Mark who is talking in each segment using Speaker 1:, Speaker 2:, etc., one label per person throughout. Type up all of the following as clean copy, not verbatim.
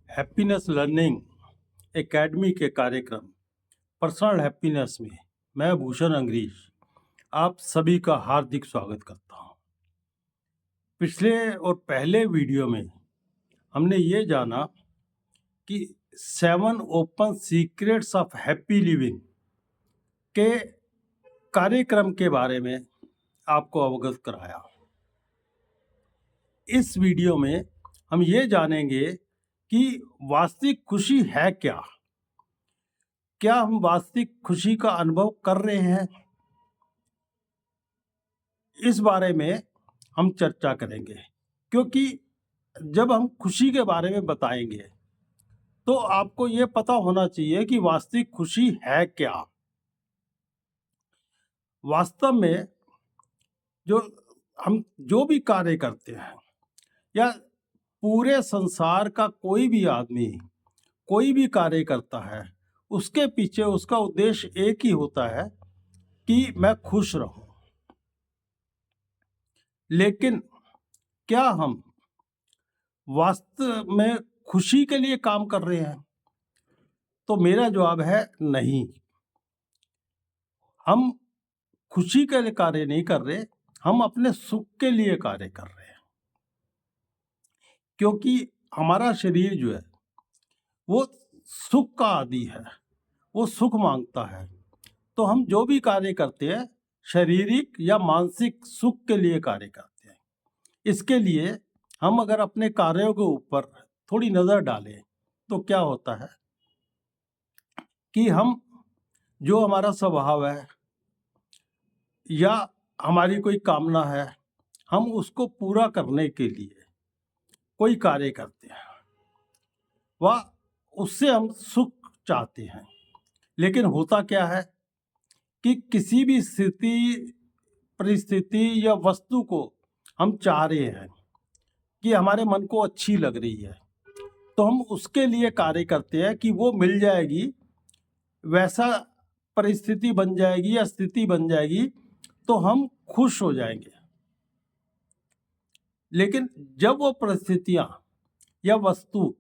Speaker 1: Happiness learning academy के कार्यक्रम personal happiness में मैं भूषण अंग्रीश आप सभी का हार्दिक स्वागत करता हूं। पिछले और पहले वीडियो में हमने ये जाना कि 7 open secrets of happy living के कार्यक्रम के बारे में आपको अवगत कराया। इस वीडियो में हम ये जानेंगे कि वास्तविक खुशी है क्या? क्या हम वास्तविक खुशी का अनुभव कर रहे हैं? इस बारे में हम चर्चा करेंगे, क्योंकि जब हम खुशी के बारे में बताएंगे तो आपको ये पता होना चाहिए कि वास्तविक खुशी है क्या। वास्तव में हम जो भी कार्य करते हैं या पूरे संसार का कोई भी आदमी कोई भी कार्य करता है, उसके पीछे उसका उद्देश्य एक ही होता है कि मैं खुश रहूं। लेकिन क्या हम वास्तव में खुशी के लिए काम कर रहे हैं? तो मेरा जवाब है नहीं। हम खुशी के लिए कार्य नहीं कर रहे, हम अपने सुख के लिए कार्य कर रहे हैं। क्योंकि हमारा शरीर जो है वो सुख का आदी है, वो सुख मांगता है। तो हम जो भी कार्य करते हैं शारीरिक या मानसिक सुख के लिए कार्य करते हैं। इसके लिए हम अगर अपने कार्यों के ऊपर थोड़ी नज़र डालें तो क्या होता है कि हम जो हमारा स्वभाव है या हमारी कोई कामना है, हम उसको पूरा करने के लिए कोई कार्य करते हैं, वह उससे हम सुख चाहते हैं। लेकिन होता क्या है कि किसी भी स्थिति, परिस्थिति या वस्तु को हम चाह रहे हैं कि हमारे मन को अच्छी लग रही है, तो हम उसके लिए कार्य करते हैं कि वो मिल जाएगी, वैसा परिस्थिति बन जाएगी या स्थिति बन जाएगी तो हम खुश हो जाएंगे। लेकिन जब वो परिस्थितियां या वस्तु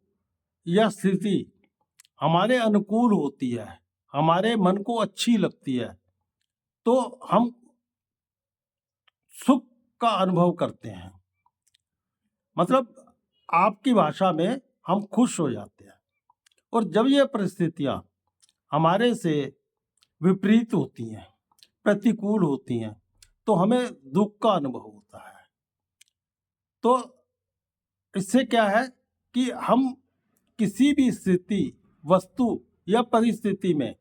Speaker 1: या स्थिति हमारे अनुकूल होती है, हमारे मन को अच्छी लगती है, तो हम सुख का अनुभव करते हैं। मतलब आपकी भाषा में हम खुश हो जाते हैं। और जब ये परिस्थितियां हमारे से विपरीत होती हैं, प्रतिकूल होती हैं, तो हमें दुख का अनुभव होता है। तो इससे क्या है कि हम किसी भी स्थिति, वस्तु या परिस्थिति में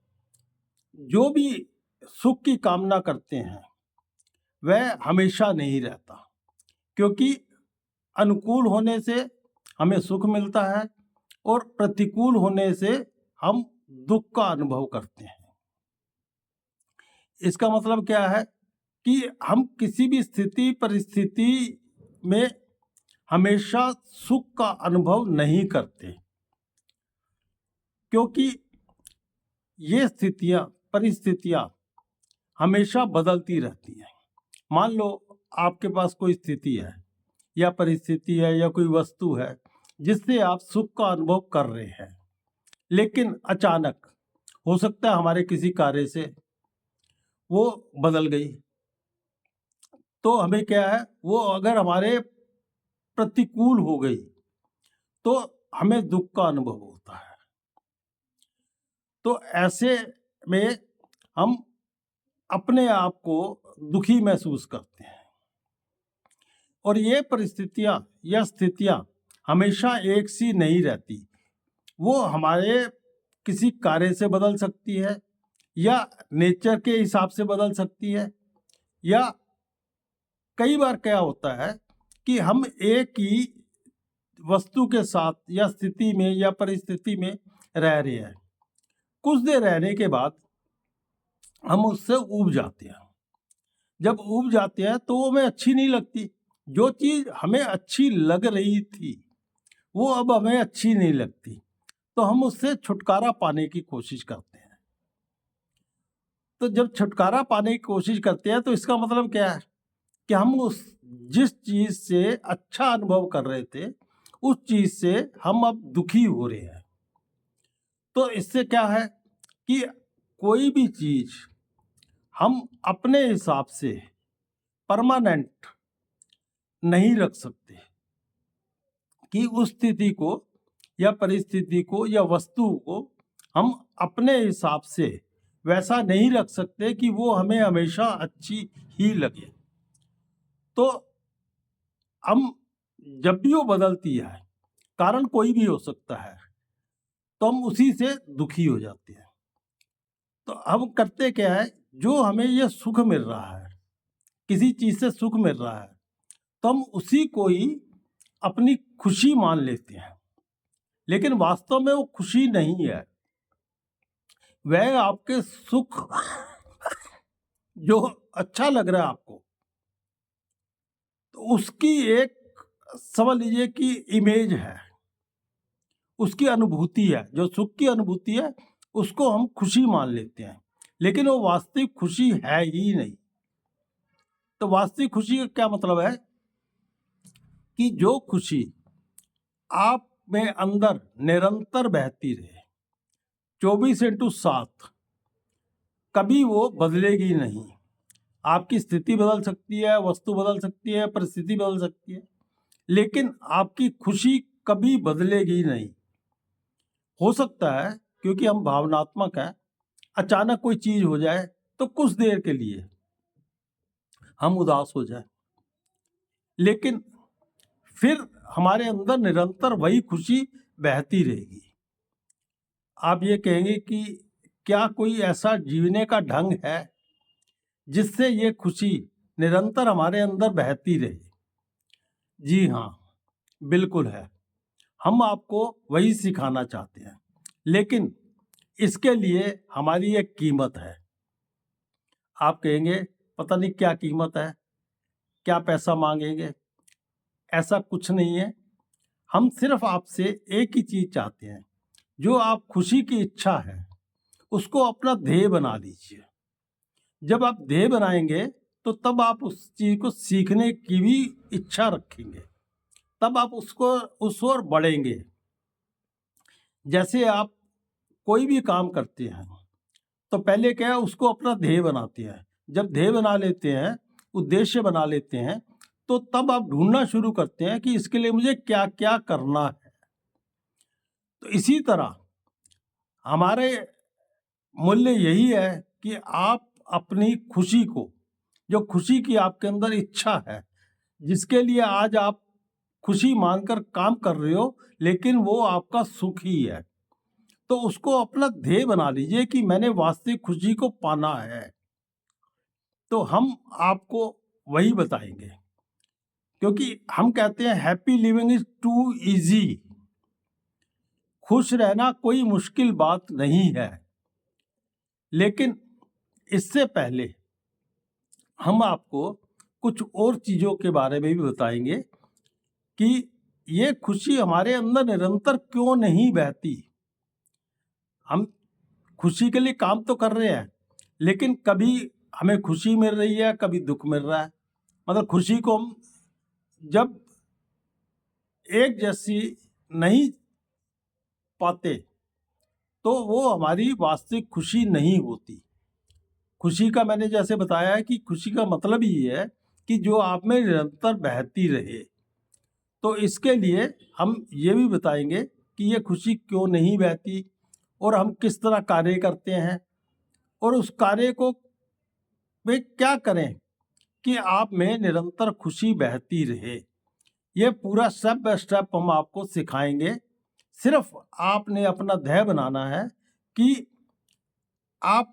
Speaker 1: जो भी सुख की कामना करते हैं वह हमेशा नहीं रहता, क्योंकि अनुकूल होने से हमें सुख मिलता है और प्रतिकूल होने से हम दुख का अनुभव करते हैं। इसका मतलब क्या है कि हम किसी भी स्थिति, परिस्थिति में हमेशा सुख का अनुभव नहीं करते, क्योंकि ये स्थितियां, परिस्थितियां हमेशा बदलती रहती हैं। मान लो आपके पास कोई स्थिति है या परिस्थिति है या कोई वस्तु है जिससे आप सुख का अनुभव कर रहे हैं, लेकिन अचानक हो सकता है हमारे किसी कार्य से वो बदल गई, तो हमें क्या है, वो अगर हमारे प्रतिकूल हो गई तो हमें दुख का अनुभव होता है। तो ऐसे में हम अपने आप को दुखी महसूस करते हैं। और ये परिस्थितियां या स्थितियां हमेशा एक सी नहीं रहती, वो हमारे किसी कार्य से बदल सकती है या नेचर के हिसाब से बदल सकती है, या कई बार क्या होता है कि हम एक ही वस्तु के साथ या स्थिति में या परिस्थिति में रह रहे हैं, कुछ देर रहने के बाद हम उससे ऊब जाते हैं। जब ऊब जाते हैं तो वो हमें अच्छी नहीं लगती। जो चीज़ हमें अच्छी लग रही थी वो अब हमें अच्छी नहीं लगती, तो हम उससे छुटकारा पाने की कोशिश करते हैं। तो जब छुटकारा पाने की कोशिश करते हैं तो इसका मतलब क्या है कि हम उस जिस चीज़ से अच्छा अनुभव कर रहे थे उस चीज से हम अब दुखी हो रहे हैं। तो इससे क्या है कि कोई भी चीज हम अपने हिसाब से परमानेंट नहीं रख सकते, कि उस स्थिति को या परिस्थिति को या वस्तु को हम अपने हिसाब से वैसा नहीं रख सकते कि वो हमें हमेशा अच्छी ही लगे। तो हम जब भी वो बदलती है, कारण कोई भी हो सकता है, तो हम उसी से दुखी हो जाते हैं। तो हम करते क्या है, जो हमें ये सुख मिल रहा है, किसी चीज से सुख मिल रहा है, तो हम उसी को ही अपनी खुशी मान लेते हैं। लेकिन वास्तव में वो खुशी नहीं है, वह आपके सुख जो अच्छा लग रहा है आपको, तो उसकी एक समझ लीजिए कि इमेज है, उसकी अनुभूति है। जो सुख की अनुभूति है उसको हम खुशी मान लेते हैं, लेकिन वो वास्तविक खुशी है ही नहीं। तो वास्तविक खुशी का क्या मतलब है कि जो खुशी आप में अंदर निरंतर बहती रहे 24/7, कभी वो बदलेगी नहीं। आपकी स्थिति बदल सकती है, वस्तु बदल सकती है, परिस्थिति बदल सकती है, लेकिन आपकी खुशी कभी बदलेगी नहीं। हो सकता है क्योंकि हम भावनात्मक हैं, अचानक कोई चीज हो जाए तो कुछ देर के लिए हम उदास हो जाए, लेकिन फिर हमारे अंदर निरंतर वही खुशी बहती रहेगी। आप ये कहेंगे कि क्या कोई ऐसा जीने का ढंग है जिससे ये खुशी निरंतर हमारे अंदर बहती रहे? जी हाँ, बिल्कुल है। हम आपको वही सिखाना चाहते हैं, लेकिन इसके लिए हमारी एक कीमत है। आप कहेंगे पता नहीं क्या कीमत है, क्या पैसा मांगेंगे? ऐसा कुछ नहीं है। हम सिर्फ आपसे एक ही चीज चाहते हैं, जो आप खुशी की इच्छा है उसको अपना ध्येय बना लीजिए। जब आप ध्येय बनाएंगे तो तब आप उस चीज को सीखने की भी इच्छा रखेंगे, तब आप उसको उस ओर बढ़ेंगे। जैसे आप कोई भी काम करते हैं तो पहले क्या है, उसको अपना ध्येय बनाते हैं। जब ध्येय बना लेते हैं, उद्देश्य बना लेते हैं, तो तब आप ढूंढना शुरू करते हैं कि इसके लिए मुझे क्या क्या करना है। तो इसी तरह हमारे मूल्य यही है कि आप अपनी खुशी को, जो खुशी की आपके अंदर इच्छा है, जिसके लिए आज आप खुशी मानकर काम कर रहे हो, लेकिन वो आपका सुख ही है, तो उसको अपना ध्येय बना लीजिए कि मैंने वास्तविक खुशी को पाना है। तो हम आपको वही बताएंगे, क्योंकि हम कहते हैं happy living is too easy. खुश रहना कोई मुश्किल बात नहीं है, लेकिन इससे पहले हम आपको कुछ और चीजों के बारे में भी बताएंगे कि ये खुशी हमारे अंदर निरंतर क्यों नहीं बहती। हम खुशी के लिए काम तो कर रहे हैं, लेकिन कभी हमें खुशी मिल रही है, कभी दुख मिल रहा है। मतलब खुशी को हम जब एक जैसी नहीं पाते तो वो हमारी वास्तविक खुशी नहीं होती। खुशी का मैंने जैसे बताया है कि खुशी का मतलब ही है कि जो आप में निरंतर बहती रहे। तो इसके लिए हम ये भी बताएंगे कि ये खुशी क्यों नहीं बहती और हम किस तरह कार्य करते हैं, और उस कार्य को वे क्या करें कि आप में निरंतर खुशी बहती रहे। ये पूरा स्टेप बाय स्टेप हम आपको सिखाएंगे। सिर्फ आपने अपना ध्येय बनाना है कि आप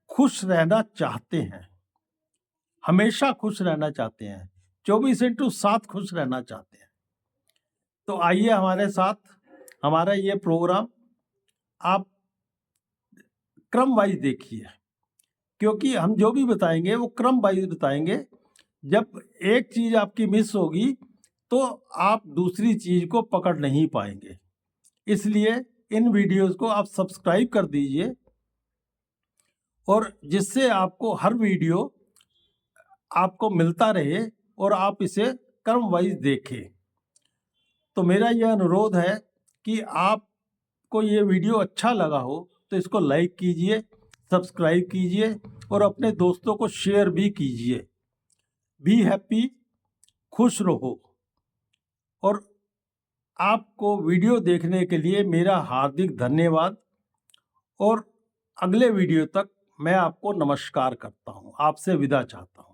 Speaker 1: खुश रहना चाहते हैं, हमेशा खुश रहना चाहते हैं, 24/7 खुश रहना चाहते हैं। तो आइए हमारे साथ, हमारा ये प्रोग्राम आप क्रम वाइज देखिए, क्योंकि हम जो भी बताएंगे वो क्रम वाइज बताएंगे। जब एक चीज आपकी मिस होगी तो आप दूसरी चीज को पकड़ नहीं पाएंगे। इसलिए इन वीडियोस को आप सब्सक्राइब कर दीजिए, और जिससे आपको हर वीडियो आपको मिलता रहे और आप इसे क्रम वाइज देखें। तो मेरा यह अनुरोध है कि आपको ये वीडियो अच्छा लगा हो तो इसको लाइक कीजिए, सब्सक्राइब कीजिए और अपने दोस्तों को शेयर भी कीजिए। बी हैप्पी, खुश रहो। और आपको वीडियो देखने के लिए मेरा हार्दिक धन्यवाद। और अगले वीडियो तक मैं आपको नमस्कार करता हूँ, आपसे विदा चाहता हूँ।